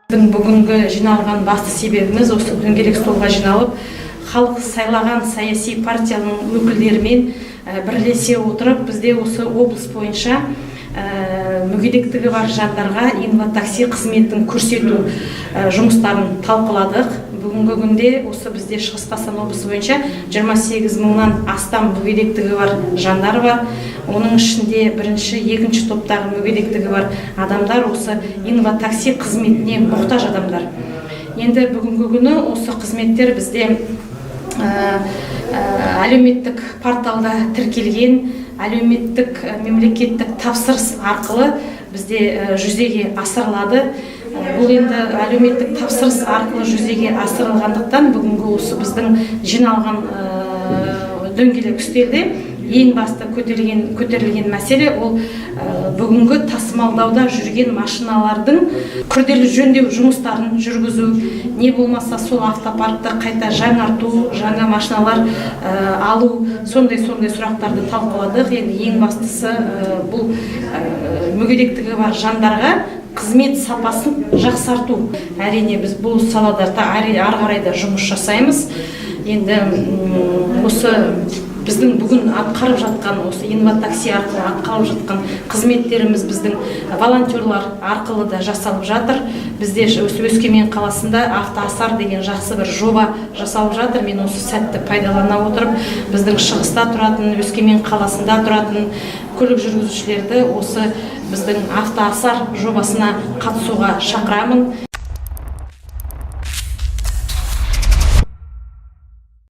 Бүгінгі жиналған басты себебіміз осы дөңгелек столға жиналып, халық сайлаған саяси партияның өкілдерімен бірлесе отырып, бізде осы облыс бойынша мүгедектігі бар жандарға инватакси қызметін көрсету жұмыстарын талқыладық. Бүгінгі күнде осы бізде Шығыс Қазақстан облысы бойынша 28 мыңнан астам мүгедектігі бар жандар бар. Оның ішінде бірінші, екінші топтағы мүгедектігі бар адамдар осы инватакси қызметіне мұқтаж адамдар. Енді бүгінгі күні осы қызметтер бізде әлеуметтік порталда тіркелген, әлеуметтік мемлекеттік тапсырыс арқылы бізде жүзеге асырылады. Бұл енді әлеуметтік тапсырыс арқылы жүзеге асырылғандықтан бүгінгі осы біздің жиналған дөңгелек үстелде ең басты көтерілген мәселе ол бүгінгі тасымалдауда жүрген машиналардың күрделі жөндеу жұмыстарын жүргізу, не болмаса сол автопаркты қайта жаңарту, жаңа машиналар алу, сондай сұрақтарды талқыладық. Енді ең бастысы бұл мүгедектігі бар жандарға қызмет сапасын жақсарту. Әрине біз бұл салаларда ары қарай да жұмыс жасаймыз. Енді осы біздің бүгін атқарып жатқан осы инватакси арқылы атқарып жатқан қызметтеріміз біздің волонтерлар арқылы да жасалып жатыр. Бізде Өскемен қаласында автоасар деген жақсы бір жоба жасалып жатыр. Мен осы сәтті пайдалана отырып, біздің шығыста тұратын, Өскемен қаласында тұратын көлік жүргізушілерді осы біздің автоасар жобасына қатысуға шақырамын.